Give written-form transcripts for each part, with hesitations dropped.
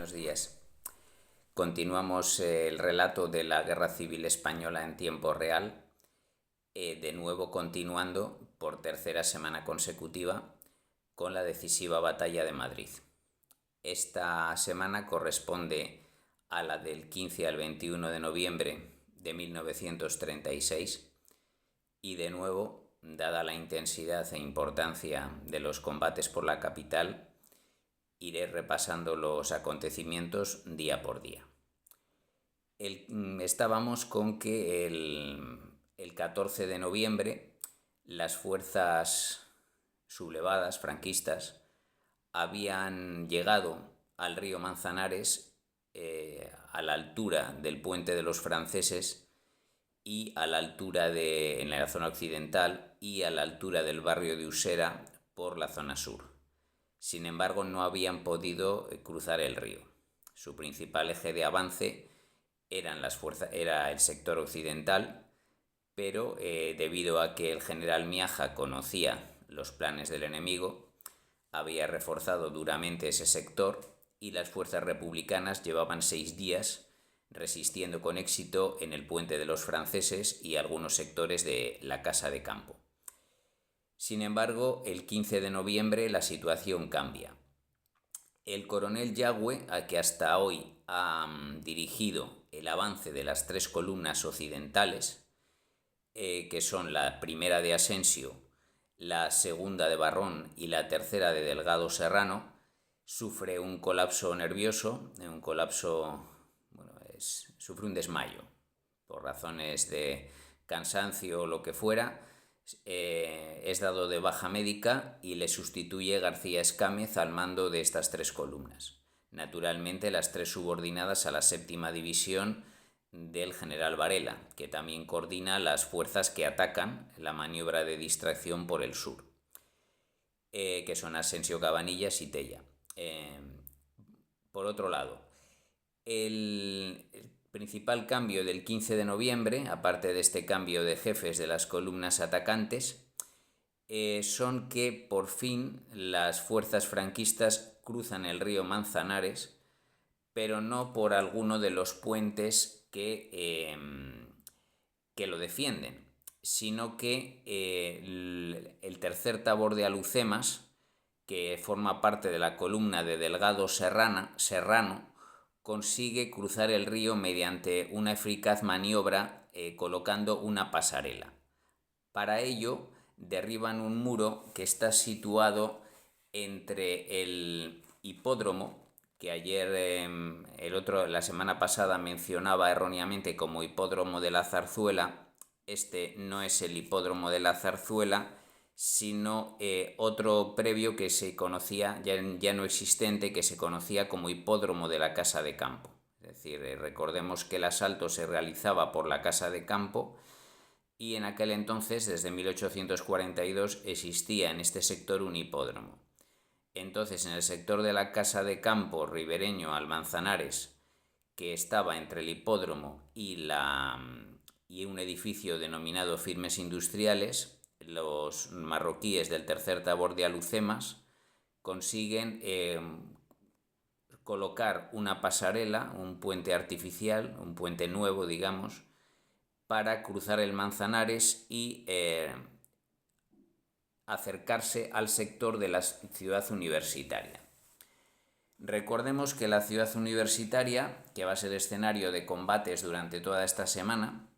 buenos días. Continuamos el relato de la Guerra Civil Española en tiempo real, de nuevo continuando por tercera semana consecutiva con la decisiva batalla de Madrid. Esta semana corresponde a la del 15 al 21 de noviembre de 1936 y de nuevo, dada la intensidad e importancia de los combates por la capital, iré repasando los acontecimientos día por día. Estábamos con que el 14 de noviembre las fuerzas sublevadas franquistas habían llegado al río Manzanares, a la altura del puente de los franceses y a la altura en la zona occidental y a la altura del barrio de Usera por la zona sur. Sin embargo, no habían podido cruzar el río. Su principal eje de avance era el sector occidental, pero debido a que el general Miaja conocía los planes del enemigo, había reforzado duramente ese sector y las fuerzas republicanas llevaban 6 días resistiendo con éxito en el puente de los franceses y algunos sectores de la Casa de Campo. Sin embargo, el 15 de noviembre la situación cambia. El coronel Yagüe, a que hasta hoy ha dirigido el avance de las 3 columnas occidentales, que son la primera de Asensio, la segunda de Barrón y la tercera de Delgado Serrano, sufre un colapso nervioso, sufre un desmayo, por razones de cansancio o lo que fuera. Es dado de baja médica y le sustituye García Escámez al mando de estas 3 columnas. Naturalmente las 3 subordinadas a la 7ª división del general Varela, que también coordina las fuerzas que atacan la maniobra de distracción por el sur, que son Asensio, Cabanillas y Tella. Por otro lado, el principal cambio del 15 de noviembre, aparte de este cambio de jefes de las columnas atacantes, son que por fin las fuerzas franquistas cruzan el río Manzanares, pero no por alguno de los puentes que lo defienden, sino que el tercer tabor de Alucemas, que forma parte de la columna de Delgado Serrano, consigue cruzar el río mediante una eficaz maniobra colocando una pasarela. Para ello derriban un muro que está situado entre el hipódromo, que ayer, la semana pasada mencionaba erróneamente como hipódromo de la Zarzuela. Este no es el hipódromo de la Zarzuela, sino otro previo que se conocía, ya no existente, que se conocía como hipódromo de la Casa de Campo. Es decir, recordemos que el asalto se realizaba por la Casa de Campo y en aquel entonces, desde 1842, existía en este sector un hipódromo. Entonces, en el sector de la Casa de Campo ribereño al Manzanares, que estaba entre el hipódromo y un edificio denominado Firmes Industriales, los marroquíes del tercer tabor de Alucemas consiguen colocar una pasarela, un puente artificial, un puente nuevo, digamos, para cruzar el Manzanares y acercarse al sector de la ciudad universitaria. Recordemos que la ciudad universitaria, que va a ser escenario de combates durante toda esta semana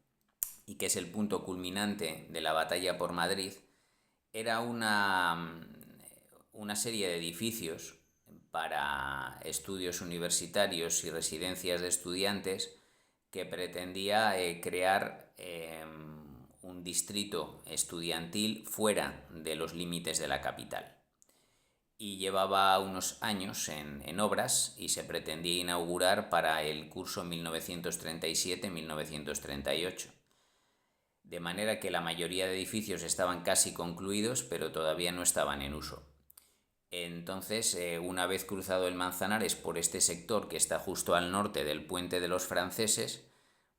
y que es el punto culminante de la batalla por Madrid, era una serie de edificios para estudios universitarios y residencias de estudiantes que pretendía crear un distrito estudiantil fuera de los límites de la capital. Y llevaba unos años en obras y se pretendía inaugurar para el curso 1937-1938. De manera que la mayoría de edificios estaban casi concluidos, pero todavía no estaban en uso. Entonces, una vez cruzado el Manzanares por este sector que está justo al norte del puente de los franceses,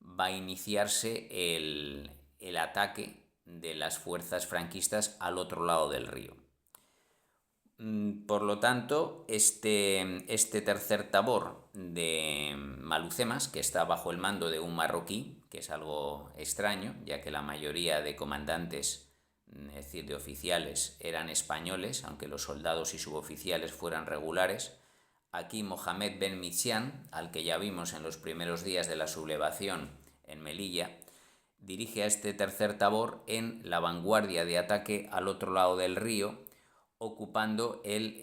va a iniciarse el ataque de las fuerzas franquistas al otro lado del río. Por lo tanto, este tercer tabor de Malucemas, que está bajo el mando de un marroquí, que es algo extraño, ya que la mayoría de comandantes, es decir, de oficiales, eran españoles, aunque los soldados y suboficiales fueran regulares. Aquí Mohamed Ben Michan, al que ya vimos en los primeros días de la sublevación en Melilla, dirige a este tercer tabor en la vanguardia de ataque al otro lado del río, ocupando el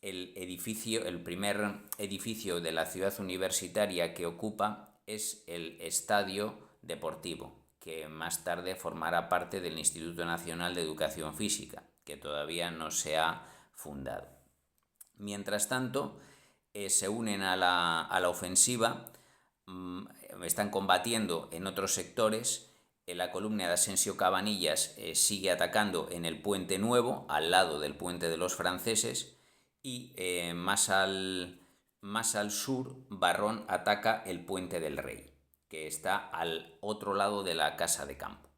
edificio, el primer edificio de la ciudad universitaria que ocupa es el Estadio Deportivo, que más tarde formará parte del Instituto Nacional de Educación Física, que todavía no se ha fundado. Mientras tanto, se unen a la ofensiva, están combatiendo en otros sectores. La columna de Asensio Cabanillas sigue atacando en el Puente Nuevo, al lado del Puente de los Franceses, y más al sur, Barrón ataca el Puente del Rey, que está al otro lado de la Casa de Campo.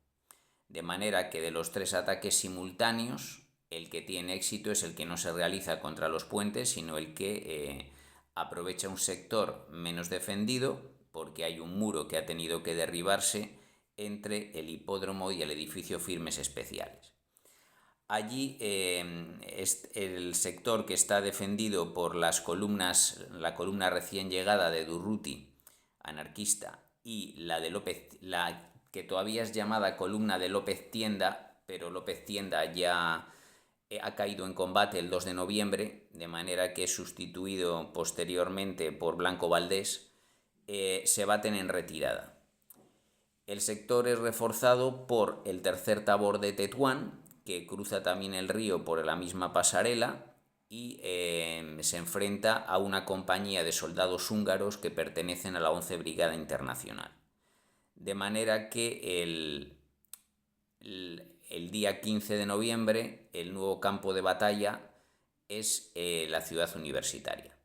De manera que de los tres ataques simultáneos, el que tiene éxito es el que no se realiza contra los puentes, sino el que aprovecha un sector menos defendido, porque hay un muro que ha tenido que derribarse entre el hipódromo y el edificio Firmes Especiales. Allí es el sector que está defendido por las columnas, la columna recién llegada de Durruti, anarquista, y la de López, la que todavía es llamada columna de López Tienda, pero López Tienda ya ha caído en combate el 2 de noviembre, de manera que es sustituido posteriormente por Blanco Valdés, se baten en retirada. El sector es reforzado por el tercer tabor de Tetuán, que cruza también el río por la misma pasarela y se enfrenta a una compañía de soldados húngaros que pertenecen a la 11 Brigada Internacional. De manera que el día 15 de noviembre el nuevo campo de batalla es la ciudad universitaria,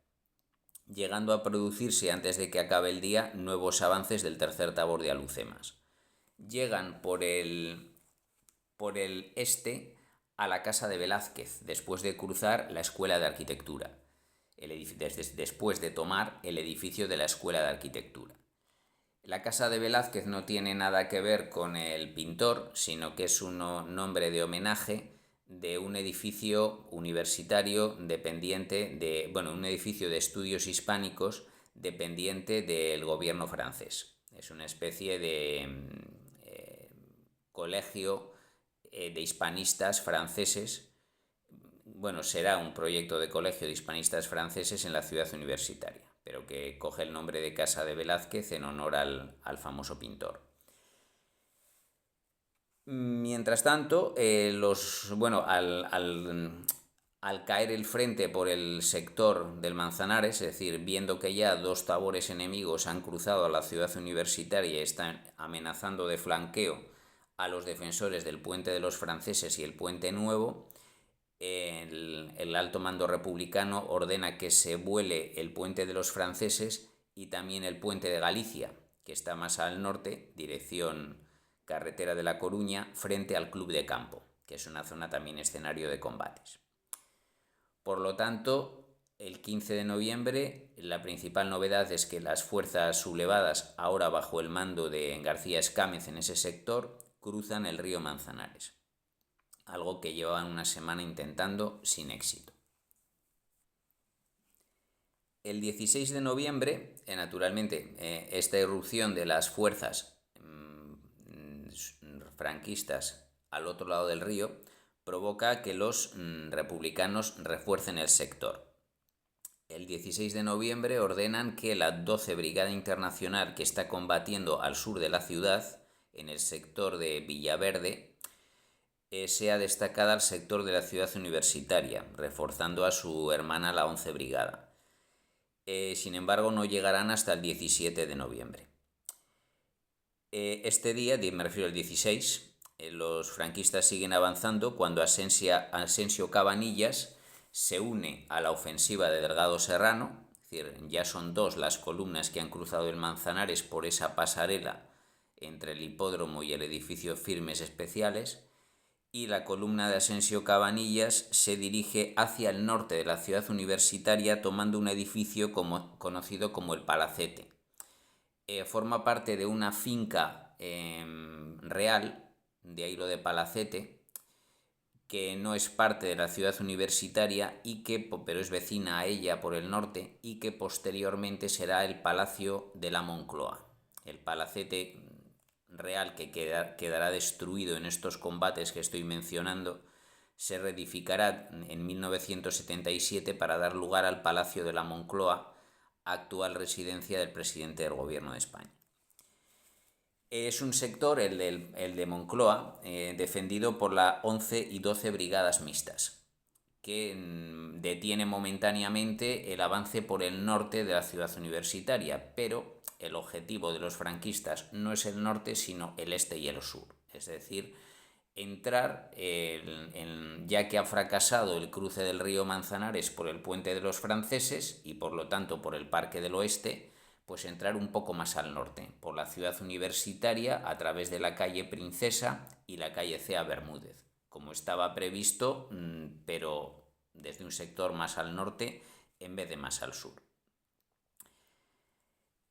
llegando a producirse antes de que acabe el día nuevos avances del tercer tabor de Alucemas. Llegan por el este a la casa de Velázquez, después de cruzar la Escuela de Arquitectura, después de tomar el edificio de la Escuela de Arquitectura. La casa de Velázquez no tiene nada que ver con el pintor, sino que es un nombre de homenaje de un edificio universitario dependiente de, un edificio de estudios hispánicos dependiente del gobierno francés. Es una especie de colegio de hispanistas franceses. Será un proyecto de colegio de hispanistas franceses en la ciudad universitaria, pero que coge el nombre de Casa de Velázquez en honor al famoso pintor. Mientras tanto, al caer el frente por el sector del Manzanares, es decir, viendo que ya dos tabores enemigos han cruzado a la ciudad universitaria y están amenazando de flanqueo a los defensores del Puente de los Franceses y el Puente Nuevo, el alto mando republicano ordena que se vuele el Puente de los Franceses y también el Puente de Galicia, que está más al norte, dirección carretera de La Coruña, frente al Club de Campo, que es una zona también escenario de combates. Por lo tanto, el 15 de noviembre la principal novedad es que las fuerzas sublevadas, ahora bajo el mando de García Escámez en ese sector, cruzan el río Manzanares, algo que llevaban una semana intentando sin éxito. El 16 de noviembre, naturalmente, esta irrupción de las fuerzas franquistas al otro lado del río provoca que los republicanos refuercen el sector. El 16 de noviembre ordenan que la 12 Brigada Internacional, que está combatiendo al sur de la ciudad, en el sector de Villaverde, sea destacada al sector de la ciudad universitaria, reforzando a su hermana la 11 Brigada. Sin embargo, no llegarán hasta el 17 de noviembre. Este día, me refiero al 16, los franquistas siguen avanzando cuando Asensio Cabanillas se une a la ofensiva de Delgado Serrano, es decir, ya son dos las columnas que han cruzado el Manzanares por esa pasarela entre el hipódromo y el edificio Firmes Especiales, y la columna de Asensio Cabanillas se dirige hacia el norte de la ciudad universitaria tomando un edificio conocido como el Palacete. Forma parte de una finca real, de ahí lo de Palacete, que no es parte de la ciudad universitaria pero es vecina a ella por el norte, y que posteriormente será el Palacio de la Moncloa. El Palacete real, que quedará destruido en estos combates que estoy mencionando, se reedificará en 1977 para dar lugar al Palacio de la Moncloa, actual residencia del presidente del Gobierno de España. Es un sector, el de Moncloa, defendido por la 11 y 12 Brigadas Mixtas, que detiene momentáneamente el avance por el norte de la ciudad universitaria, pero el objetivo de los franquistas no es el norte, sino el este y el sur. Es decir, entrar, ya que ha fracasado el cruce del río Manzanares por el puente de los franceses y por lo tanto por el Parque del Oeste, pues entrar un poco más al norte, por la ciudad universitaria, a través de la calle Princesa y la calle Cea Bermúdez, como estaba previsto, pero desde un sector más al norte en vez de más al sur.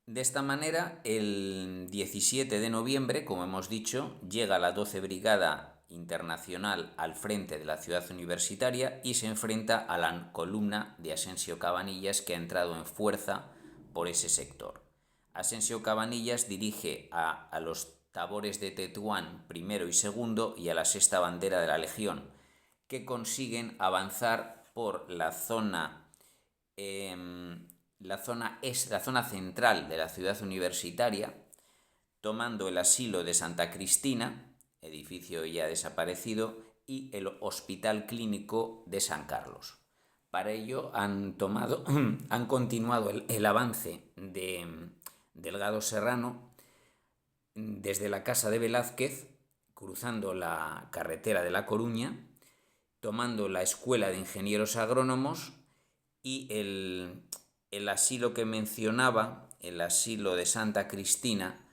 De esta manera, el 17 de noviembre, como hemos dicho, llega la 12 Brigada Internacional al frente de la ciudad universitaria y se enfrenta a la columna de Asensio Cabanillas, que ha entrado en fuerza por ese sector. Asensio Cabanillas dirige a los tabores de Tetuán primero y segundo y a la sexta bandera de la Legión, que consiguen avanzar por la zona central de la ciudad universitaria, tomando el asilo de Santa Cristina, edificio ya desaparecido, y el Hospital Clínico de San Carlos. Para ello han continuado el avance de Delgado Serrano desde la Casa de Velázquez, cruzando la carretera de La Coruña, tomando la Escuela de Ingenieros Agrónomos y el asilo que mencionaba, el asilo de Santa Cristina,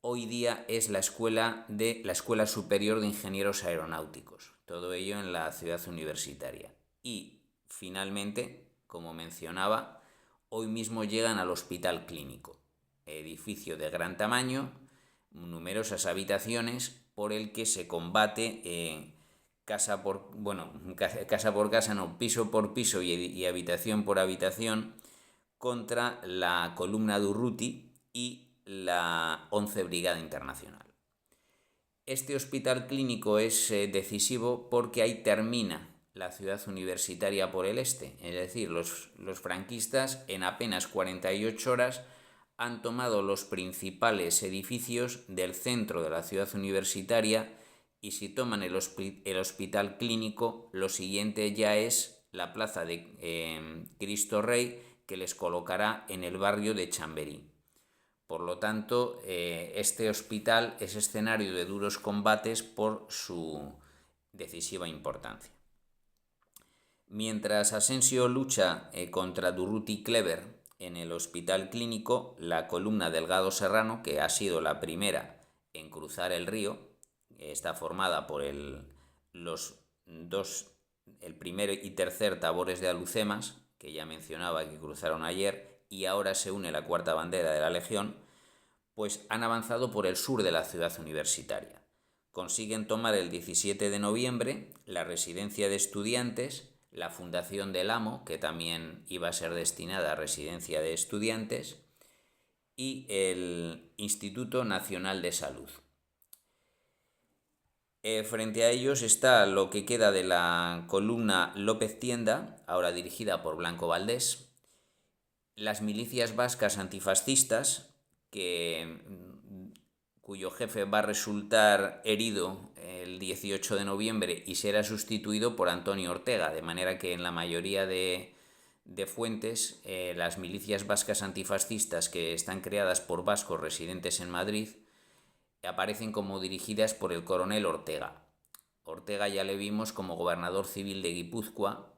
hoy día es la Escuela Superior de Ingenieros Aeronáuticos. Todo ello en la ciudad universitaria. Y finalmente, como mencionaba, hoy mismo llegan al Hospital Clínico, edificio de gran tamaño, numerosas habitaciones, por el que se combate casa por casa, no, piso por piso y habitación por habitación, contra la columna de Urruti y la 11 Brigada Internacional. Este hospital clínico es decisivo porque ahí termina la ciudad universitaria por el este, es decir, los franquistas en apenas 48 horas han tomado los principales edificios del centro de la ciudad universitaria, y si toman el hospital clínico, lo siguiente ya es la plaza de Cristo Rey, que les colocará en el barrio de Chamberí. Por lo tanto, este hospital es escenario de duros combates por su decisiva importancia. Mientras Asensio lucha contra Durruti y Clever en el Hospital Clínico, la columna Delgado Serrano, que ha sido la primera en cruzar el río, está formada por el primer y tercer tabores de Alucemas, que ya mencionaba que cruzaron ayer, y ahora se une la cuarta bandera de la Legión, pues han avanzado por el sur de la ciudad universitaria. Consiguen tomar el 17 de noviembre la residencia de estudiantes, la Fundación del Amo, que también iba a ser destinada a residencia de estudiantes, y el Instituto Nacional de Salud. Frente a ellos está lo que queda de la columna López Tienda, ahora dirigida por Blanco Valdés, las milicias vascas antifascistas, cuyo jefe va a resultar herido el 18 de noviembre y será sustituido por Antonio Ortega, de manera que en la mayoría de fuentes las milicias vascas antifascistas, que están creadas por vascos residentes en Madrid, aparecen como dirigidas por el coronel Ortega. Ortega ya le vimos como gobernador civil de Guipúzcoa,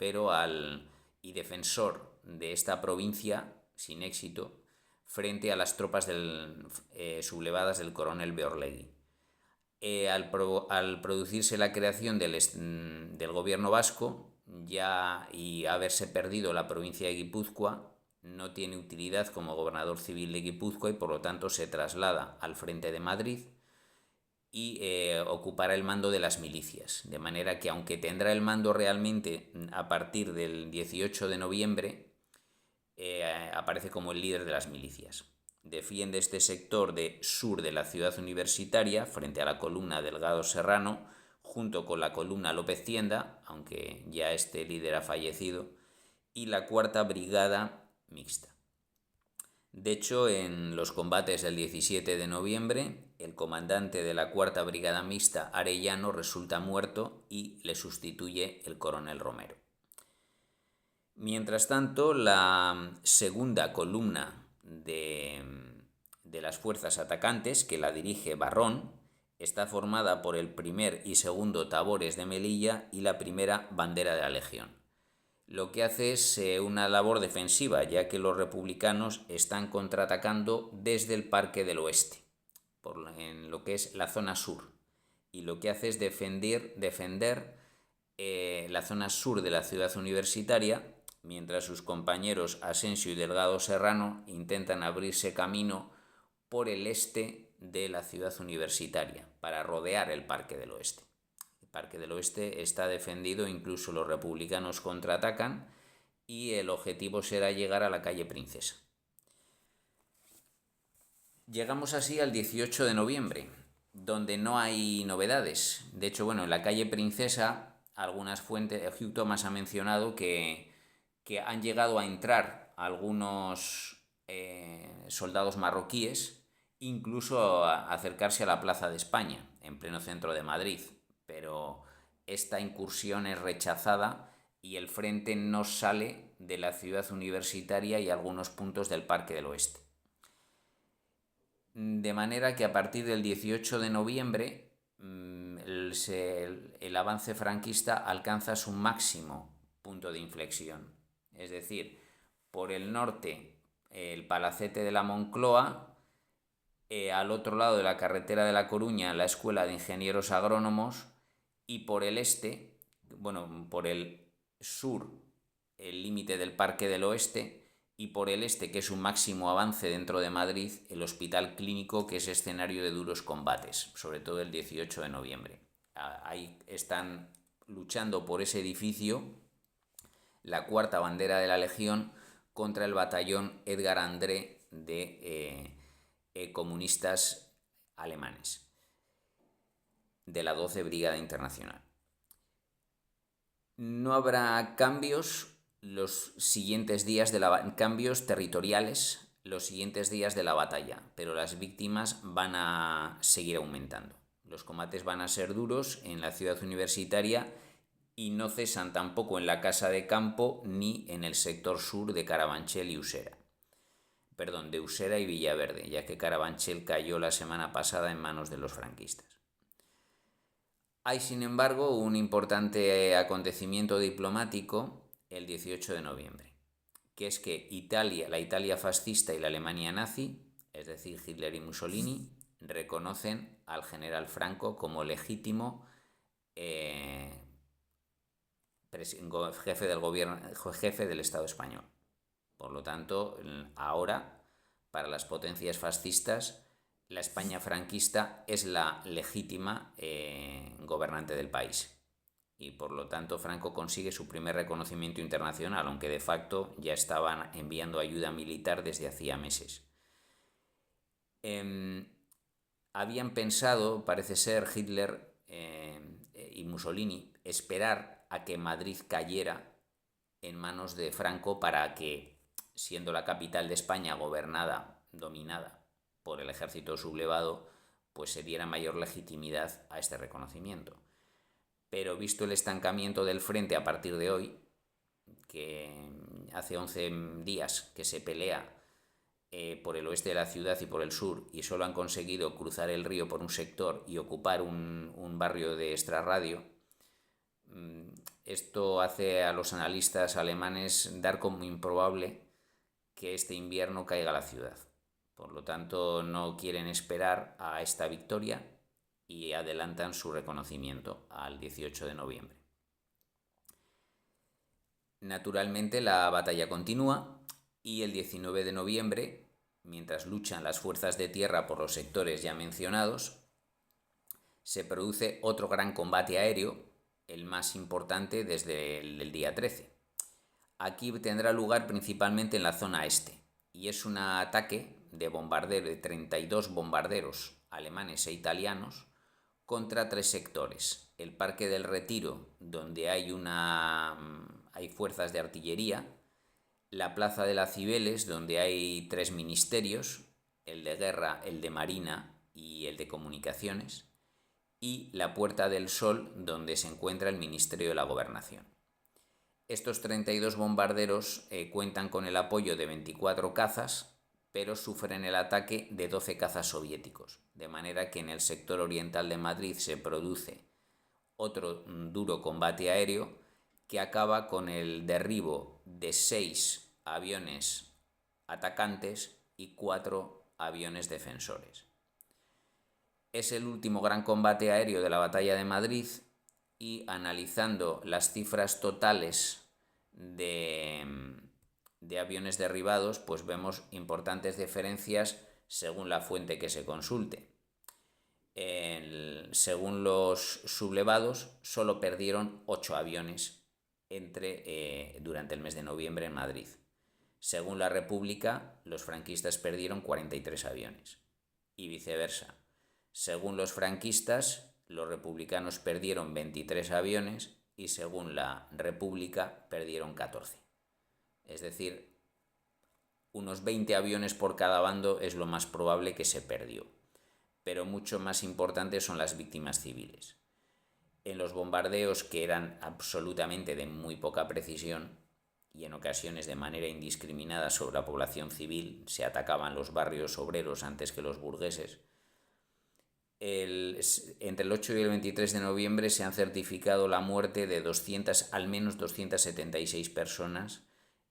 y defensor de esta provincia, sin éxito, frente a las tropas sublevadas del coronel Beorlegui. al producirse la creación del gobierno vasco ya y haberse perdido la provincia de Guipúzcoa, no tiene utilidad como gobernador civil de Guipúzcoa y por lo tanto se traslada al frente de Madrid y ocupará el mando de las milicias. De manera que aunque tendrá el mando realmente a partir del 18 de noviembre, aparece como el líder de las milicias. Defiende este sector de sur de la ciudad universitaria frente a la columna Delgado Serrano, junto con la columna López Tienda, aunque ya este líder ha fallecido, y la cuarta brigada mixta. De hecho, en los combates del 17 de noviembre, el comandante de la cuarta brigada mixta, Arellano, resulta muerto y le sustituye el coronel Romero. Mientras tanto, la segunda columna de las fuerzas atacantes, que la dirige Barrón, está formada por el primer y segundo tabores de Melilla y la primera bandera de la Legión. Lo que hace es una labor defensiva, ya que los republicanos están contraatacando desde el Parque del Oeste, en lo que es la zona sur. Y lo que hace es defender la zona sur de la ciudad universitaria, mientras sus compañeros Asensio y Delgado Serrano intentan abrirse camino por el este de la ciudad universitaria para rodear el Parque del Oeste. El Parque del Oeste está defendido, incluso los republicanos contraatacan y el objetivo será llegar a la calle Princesa. Llegamos así al 18 de noviembre, donde no hay novedades. De hecho, en la calle Princesa, algunas fuentes, Hugh Thomas ha mencionado que han llegado a entrar algunos soldados marroquíes, incluso a acercarse a la Plaza de España, en pleno centro de Madrid, pero esta incursión es rechazada y el frente no sale de la ciudad universitaria y algunos puntos del Parque del Oeste. De manera que a partir del 18 de noviembre el avance franquista alcanza su máximo punto de inflexión. Es decir, por el norte el Palacete de la Moncloa, al otro lado de la carretera de La Coruña la Escuela de Ingenieros Agrónomos y por el este, por el sur el límite del Parque del Oeste y por el este, que es un máximo avance dentro de Madrid, el Hospital Clínico, que es escenario de duros combates, sobre todo el 18 de noviembre. Ahí están luchando por ese edificio la cuarta bandera de la Legión contra el batallón Edgar André de comunistas alemanes de la 12 Brigada Internacional. No habrá cambios cambios territoriales los siguientes días de la batalla, pero las víctimas van a seguir aumentando. Los combates van a ser duros en la ciudad universitaria y no cesan tampoco en la Casa de Campo ni en el sector sur de Carabanchel y Usera. De Usera y Villaverde, ya que Carabanchel cayó la semana pasada en manos de los franquistas. Hay, sin embargo, un importante acontecimiento diplomático el 18 de noviembre, que es que la Italia fascista y la Alemania nazi, es decir, Hitler y Mussolini, reconocen al general Franco como legítimo jefe del gobierno, jefe del Estado español. Por lo tanto, ahora, para las potencias fascistas, la España franquista es la legítima gobernante del país. Y por lo tanto Franco consigue su primer reconocimiento internacional, aunque de facto ya estaban enviando ayuda militar desde hacía meses. Habían pensado, parece ser, Hitler y Mussolini, esperar a que Madrid cayera en manos de Franco para que, siendo la capital de España dominada por el ejército sublevado, pues se diera mayor legitimidad a este reconocimiento. Pero visto el estancamiento del frente a partir de hoy, que hace 11 días que se pelea por el oeste de la ciudad y por el sur, y solo han conseguido cruzar el río por un sector y ocupar un barrio de extrarradio, esto hace a los analistas alemanes dar como improbable que este invierno caiga la ciudad. Por lo tanto, no quieren esperar a esta victoria y adelantan su reconocimiento al 18 de noviembre. Naturalmente la batalla continúa y el 19 de noviembre, mientras luchan las fuerzas de tierra por los sectores ya mencionados, se produce otro gran combate aéreo, el más importante desde el día 13. Aquí tendrá lugar principalmente en la zona este y es un ataque de 32 bombarderos alemanes e italianos contra 3 sectores: el Parque del Retiro, donde hay fuerzas de artillería; la Plaza de las Cibeles, donde hay 3 ministerios, el de Guerra, el de Marina y el de Comunicaciones; y la Puerta del Sol, donde se encuentra el Ministerio de la Gobernación. Estos 32 bombarderos cuentan con el apoyo de 24 cazas, pero sufren el ataque de 12 cazas soviéticos, de manera que en el sector oriental de Madrid se produce otro duro combate aéreo que acaba con el derribo de 6 aviones atacantes y 4 aviones defensores. Es el último gran combate aéreo de la Batalla de Madrid y, analizando las cifras totales de aviones derribados, pues vemos importantes diferencias según la fuente que se consulte. Según los sublevados, solo perdieron 8 aviones durante el mes de noviembre en Madrid. Según la República, los franquistas perdieron 43 aviones y viceversa. Según los franquistas, los republicanos perdieron 23 aviones y según la República perdieron 14. Es decir, unos 20 aviones por cada bando es lo más probable que se perdió. Pero mucho más importantes son las víctimas civiles. En los bombardeos, que eran absolutamente de muy poca precisión y en ocasiones de manera indiscriminada sobre la población civil, se atacaban los barrios obreros antes que los burgueses. Entre el 8 y el 23 de noviembre se han certificado la muerte de al menos 276 personas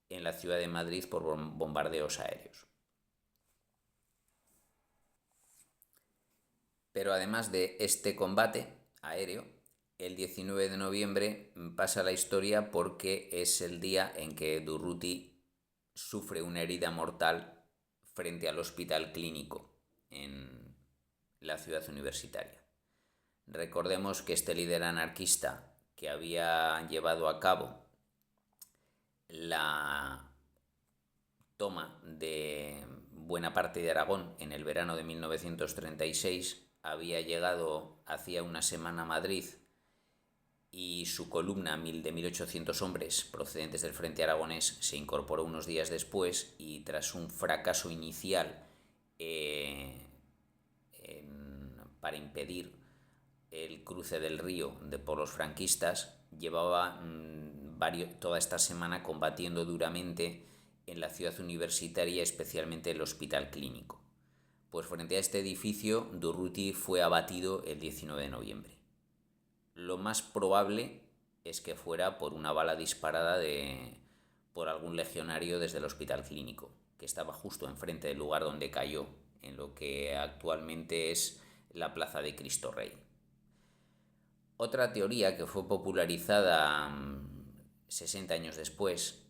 en la ciudad de Madrid por bombardeos aéreos. Pero además de este combate aéreo, el 19 de noviembre pasa a la historia porque es el día en que Durruti sufre una herida mortal frente al Hospital Clínico en la ciudad universitaria. Recordemos que este líder anarquista, que había llevado a cabo la toma de buena parte de Aragón en el verano de 1936, había llegado hacía una semana a Madrid y su columna de 1.800 hombres procedentes del Frente Aragonés se incorporó unos días después y, tras un fracaso inicial para impedir el cruce del río por los franquistas, llevaba toda esta semana combatiendo duramente en la ciudad universitaria, especialmente el Hospital Clínico. Pues frente a este edificio, Durruti fue abatido el 19 de noviembre. Lo más probable es que fuera por una bala disparada por algún legionario desde el Hospital Clínico, que estaba justo enfrente del lugar donde cayó, en lo que actualmente es la Plaza de Cristo Rey. Otra teoría que fue popularizada 60 años después,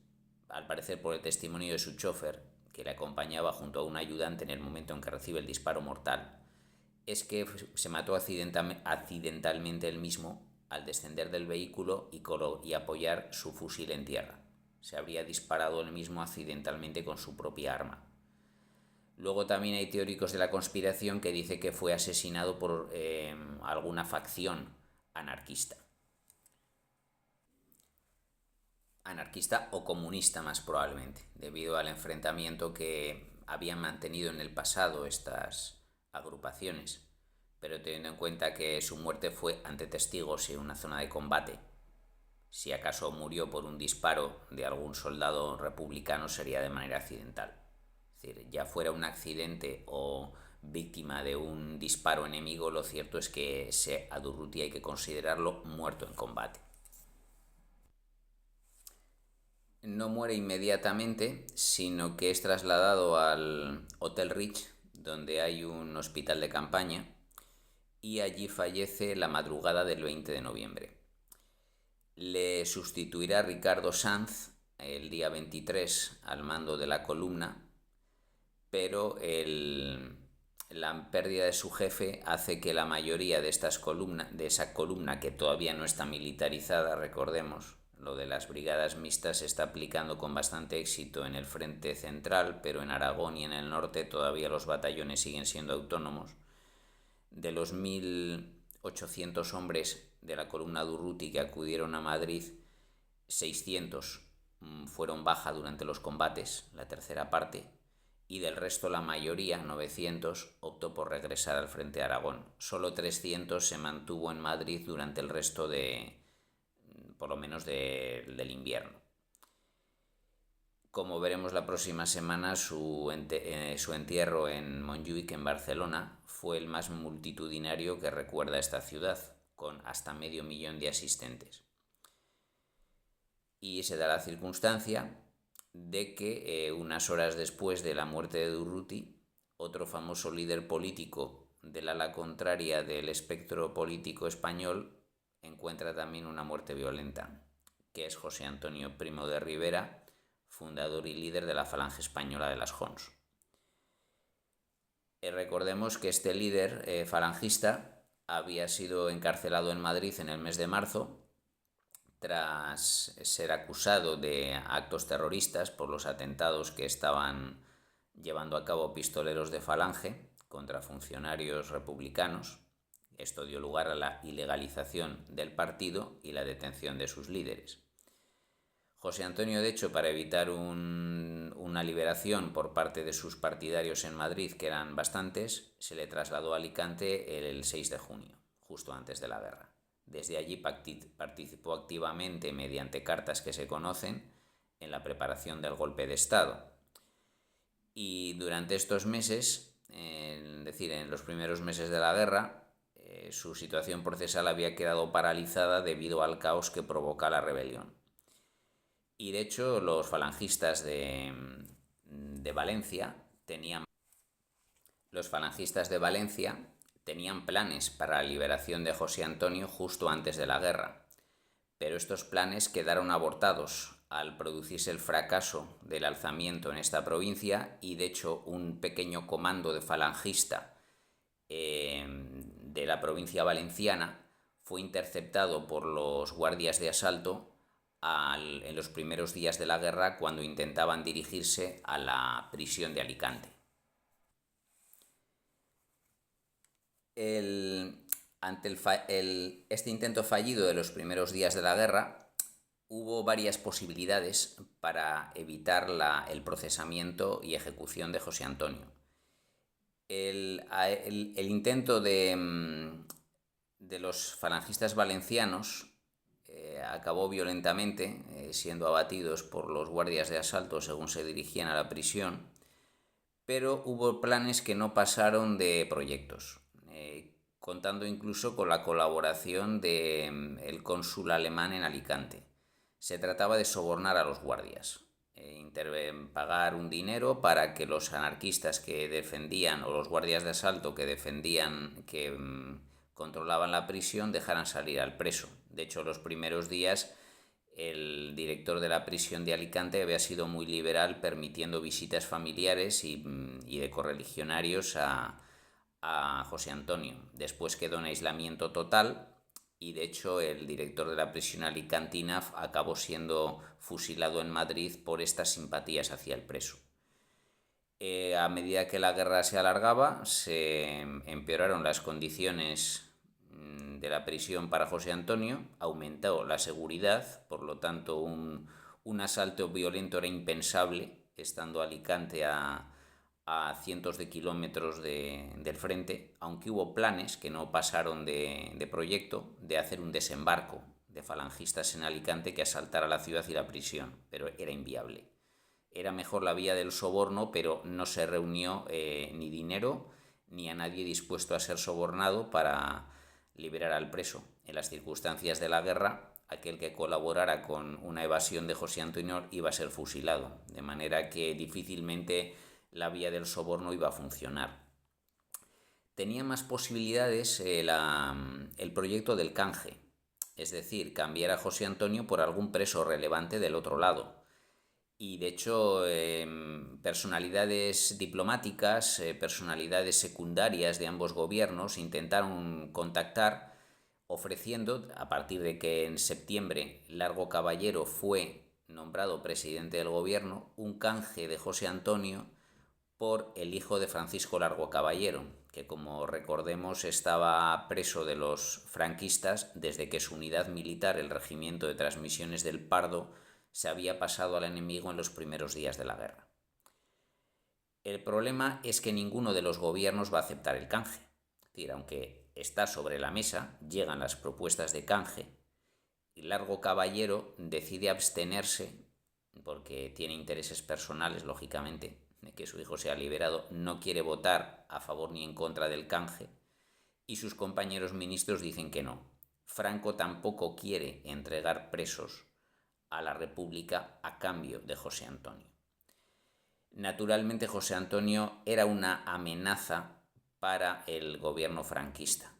al parecer por el testimonio de su chofer, que le acompañaba junto a un ayudante en el momento en que recibe el disparo mortal, es que se mató accidentalmente él mismo al descender del vehículo y apoyar su fusil en tierra. Se habría disparado él mismo accidentalmente con su propia arma. Luego también hay teóricos de la conspiración que dicen que fue asesinado por alguna facción anarquista o comunista, más probablemente, debido al enfrentamiento que habían mantenido en el pasado estas agrupaciones, pero teniendo en cuenta que su muerte fue ante testigos y en una zona de combate. Si acaso murió por un disparo de algún soldado republicano, sería de manera accidental. Es decir, ya fuera un accidente o víctima de un disparo enemigo, lo cierto es que a Durruti hay que considerarlo muerto en combate. No muere inmediatamente, sino que es trasladado al Hotel Rich, donde hay un hospital de campaña, y allí fallece la madrugada del 20 de noviembre. Le sustituirá Ricardo Sanz el día 23 al mando de la columna, pero la pérdida de su jefe hace que la mayoría de esa columna que todavía no está militarizada, recordemos, lo de las brigadas mixtas se está aplicando con bastante éxito en el frente central, pero en Aragón y en el norte todavía los batallones siguen siendo autónomos. De los 1.800 hombres de la columna de Urruti que acudieron a Madrid, 600 fueron baja durante los combates, la tercera parte, y del resto la mayoría, 900, optó por regresar al frente de Aragón. Solo 300 se mantuvo en Madrid durante el resto por lo menos del invierno. Como veremos la próxima semana, su entierro en Montjuïc, en Barcelona, fue el más multitudinario que recuerda esta ciudad, con hasta 500.000 de asistentes. Y se da la circunstancia de que unas horas después de la muerte de Durruti, otro famoso líder político del ala contraria del espectro político español encuentra también una muerte violenta, que es José Antonio Primo de Rivera, fundador y líder de la Falange Española de las Jons. Recordemos que este líder falangista había sido encarcelado en Madrid en el mes de marzo tras ser acusado de actos terroristas por los atentados que estaban llevando a cabo pistoleros de Falange contra funcionarios republicanos. Esto dio lugar a la ilegalización del partido y la detención de sus líderes. José Antonio, de hecho, para evitar una liberación por parte de sus partidarios en Madrid, que eran bastantes, se le trasladó a Alicante el 6 de junio, justo antes de la guerra. Desde allí participó activamente, mediante cartas que se conocen, en la preparación del golpe de Estado. Y durante estos meses, es decir, en los primeros meses de la guerra, su situación procesal había quedado paralizada debido al caos que provoca la rebelión. Y de hecho, los falangistas de Valencia tenían planes para la liberación de José Antonio justo antes de la guerra, pero estos planes quedaron abortados al producirse el fracaso del alzamiento en esta provincia, y de hecho un pequeño comando de falangista de la provincia valenciana fue interceptado por los guardias de asalto en los primeros días de la guerra, cuando intentaban dirigirse a la prisión de Alicante. Ante este intento fallido de los primeros días de la guerra, hubo varias posibilidades para evitar el procesamiento y ejecución de José Antonio. El intento de los falangistas valencianos acabó violentamente, siendo abatidos por los guardias de asalto según se dirigían a la prisión, pero hubo planes que no pasaron de proyectos, contando incluso con la colaboración del cónsul alemán en Alicante. Se trataba de sobornar a los guardias, pagar un dinero para que los anarquistas que defendían, o los guardias de asalto que defendían, que controlaban la prisión, dejaran salir al preso. De hecho, los primeros días el director de la prisión de Alicante había sido muy liberal, permitiendo visitas familiares y de correligionarios a José Antonio. Después quedó en aislamiento total, y de hecho el director de la prisión alicantina acabó siendo fusilado en Madrid por estas simpatías hacia el preso. A medida que la guerra se alargaba, se empeoraron las condiciones de la prisión para José Antonio, aumentó la seguridad, por lo tanto un asalto violento era impensable, estando Alicante a cientos de kilómetros del frente, aunque hubo planes que no pasaron de proyecto, de hacer un desembarco de falangistas en Alicante que asaltara la ciudad y la prisión, pero era inviable. Era mejor la vía del soborno, pero no se reunió ni dinero ni a nadie dispuesto a ser sobornado para liberar al preso. En las circunstancias de la guerra, aquel que colaborara con una evasión de José Antonio iba a ser fusilado, de manera que difícilmente la vía del soborno iba a funcionar. tenía más posibilidades el proyecto del canje, es decir, cambiar a José Antonio por algún preso relevante del otro lado. Y de hecho, personalidades diplomáticas, personalidades secundarias de ambos gobiernos intentaron contactar ofreciendo, a partir de que en septiembre Largo Caballero fue nombrado presidente del gobierno, un canje de José Antonio por el hijo de Francisco Largo Caballero, que como recordemos estaba preso de los franquistas desde que su unidad militar, el Regimiento de Transmisiones del Pardo, se había pasado al enemigo en los primeros días de la guerra. El problema es que ninguno de los gobiernos va a aceptar el canje. Es decir, aunque está sobre la mesa, llegan las propuestas de canje y Largo Caballero decide abstenerse porque tiene intereses personales, lógicamente, de que su hijo sea liberado, no quiere votar a favor ni en contra del canje y sus compañeros ministros dicen que no. Franco tampoco quiere entregar presos a la República a cambio de José Antonio. Naturalmente, José Antonio era una amenaza para el gobierno franquista.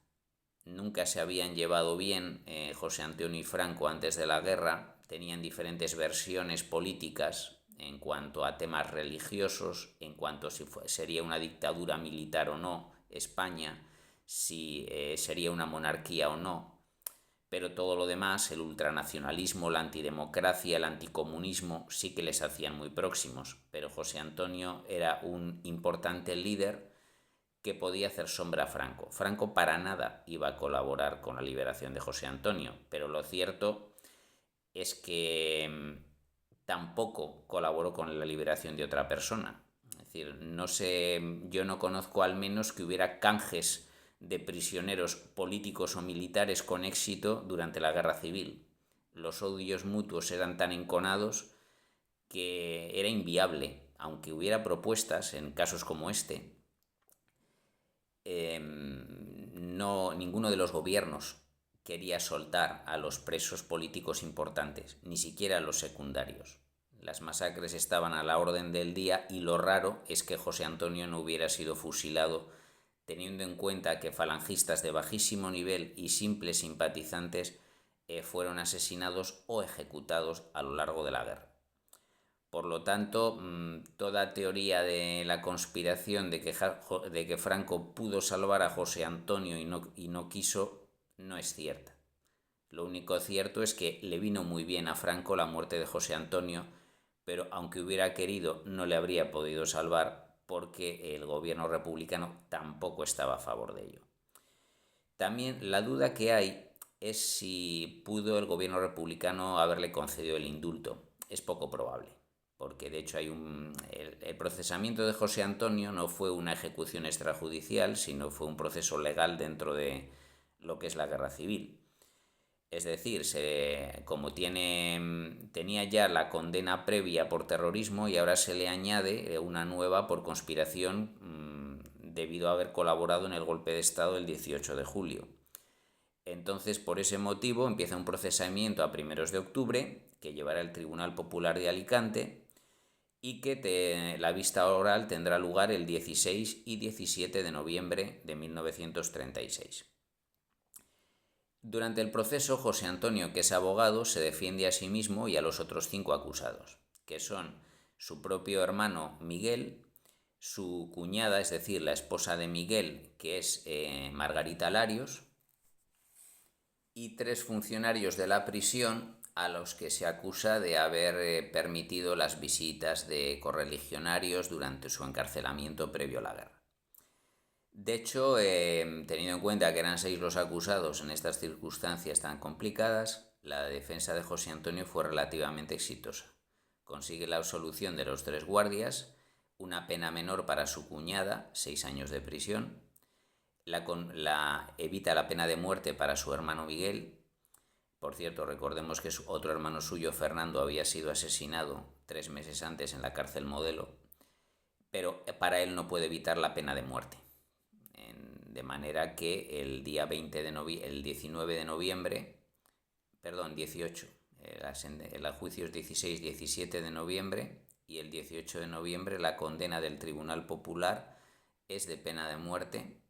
Nunca se habían llevado bien José Antonio y Franco antes de la guerra, tenían diferentes versiones políticas en cuanto a temas religiosos, en cuanto a si sería una dictadura militar o no España, si sería una monarquía o no, pero todo lo demás, el ultranacionalismo, la antidemocracia, el anticomunismo, sí que les hacían muy próximos, pero José Antonio era un importante líder que podía hacer sombra a Franco. Franco para nada iba a colaborar con la liberación de José Antonio, pero lo cierto es que tampoco colaboró con la liberación de otra persona. Es decir, no sé, yo no conozco al menos que hubiera canjes de prisioneros políticos o militares con éxito durante la guerra civil. Los odios mutuos eran tan enconados que era inviable, aunque hubiera propuestas en casos como este. No, ninguno de los gobiernos quería soltar a los presos políticos importantes, ni siquiera a los secundarios. Las masacres estaban a la orden del día y lo raro es que José Antonio no hubiera sido fusilado, teniendo en cuenta que falangistas de bajísimo nivel y simples simpatizantes fueron asesinados o ejecutados a lo largo de la guerra. Por lo tanto, toda teoría de la conspiración de que Franco pudo salvar a José Antonio y no quiso, no es cierta. Lo único cierto es que le vino muy bien a Franco la muerte de José Antonio, pero aunque hubiera querido, no le habría podido salvar porque el gobierno republicano tampoco estaba a favor de ello. También la duda que hay es si pudo el gobierno republicano haberle concedido el indulto. Es poco probable, porque de hecho el procesamiento de José Antonio no fue una ejecución extrajudicial, sino fue un proceso legal dentro de lo que es la guerra civil. Es decir, como tenía ya la condena previa por terrorismo y ahora se le añade una nueva por conspiración debido a haber colaborado en el golpe de Estado del 18 de julio. Entonces, por ese motivo, empieza un procesamiento a primeros de octubre que llevará el Tribunal Popular de Alicante y que la vista oral tendrá lugar el 16 y 17 de noviembre de 1936. Durante el proceso, José Antonio, que es abogado, se defiende a sí mismo y a los otros 5 acusados, que son su propio hermano Miguel, su cuñada, es decir, la esposa de Miguel, que es Margarita Larios, y 3 funcionarios de la prisión a los que se acusa de haber permitido las visitas de correligionarios durante su encarcelamiento previo a la guerra. De hecho, teniendo en cuenta que eran 6 los acusados en estas circunstancias tan complicadas, la defensa de José Antonio fue relativamente exitosa. Consigue la absolución de los 3 guardias, una pena menor para su cuñada, 6 años de prisión, evita la pena de muerte para su hermano Miguel. Por cierto, recordemos que otro hermano suyo, Fernando, había sido asesinado 3 meses antes en la cárcel Modelo, pero para él no puede evitar la pena de muerte. De manera que el día 19 de noviembre, perdón, 18, el juicio es 16-17 de noviembre y el 18 de noviembre la condena del Tribunal Popular es de pena de muerte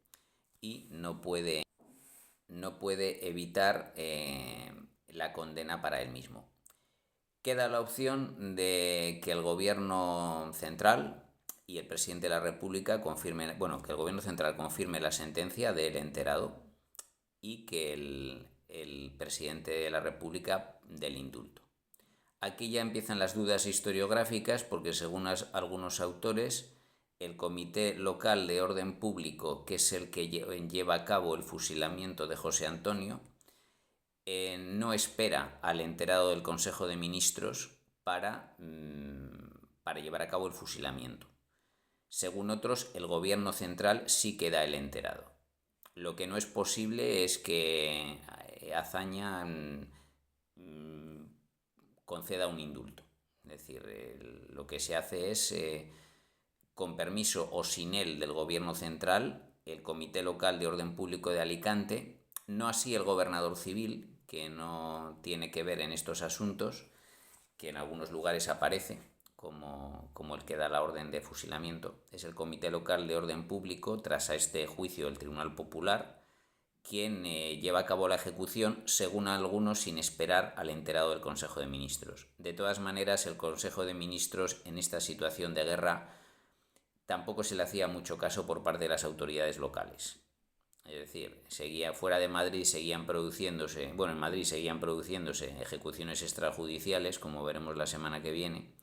y no puede evitar la condena para él mismo. Queda la opción de que el gobierno central y el presidente de la República confirmen, que el gobierno central confirme la sentencia del enterado y que el presidente de la República dé el indulto. Aquí ya empiezan las dudas historiográficas porque según algunos autores, el Comité Local de Orden Público, que es el que lleva a cabo el fusilamiento de José Antonio, no espera al enterado del Consejo de Ministros para llevar a cabo el fusilamiento. Según otros, el gobierno central sí que da el enterado. Lo que no es posible es que Azaña conceda un indulto. Es decir, lo que se hace es, con permiso o sin él del gobierno central, el Comité Local de Orden Público de Alicante, no así el gobernador civil, que no tiene que ver en estos asuntos, que en algunos lugares aparece como el que da la orden de fusilamiento. Es el Comité Local de Orden Público, tras a este juicio del Tribunal Popular, quien lleva a cabo la ejecución, según algunos, sin esperar al enterado del Consejo de Ministros. De todas maneras, el Consejo de Ministros, en esta situación de guerra, tampoco se le hacía mucho caso por parte de las autoridades locales. Es decir, fuera de Madrid seguían produciéndose, en Madrid seguían produciéndose ejecuciones extrajudiciales, como veremos la semana que viene.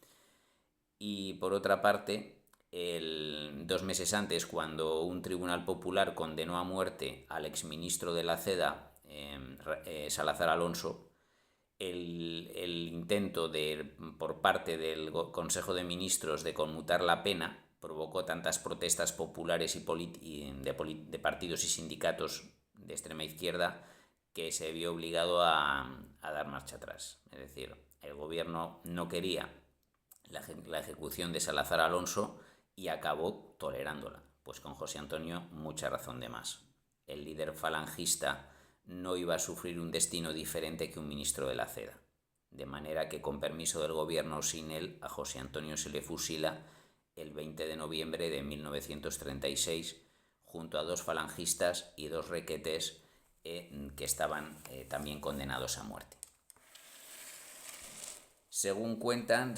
Y por otra parte, 2 meses antes, cuando un tribunal popular condenó a muerte al exministro de la CEDA, Salazar Alonso, el intento por parte del Consejo de Ministros de conmutar la pena provocó tantas protestas populares de partidos y sindicatos de extrema izquierda que se vio obligado a dar marcha atrás. Es decir, el gobierno no quería la ejecución de Salazar Alonso y acabó tolerándola, pues con José Antonio mucha razón de más. El líder falangista no iba a sufrir un destino diferente que un ministro de la CEDA, de manera que con permiso del gobierno, sin él, a José Antonio se le fusila el 20 de noviembre de 1936 junto a 2 falangistas y 2 requetés que estaban también condenados a muerte. Según cuentan,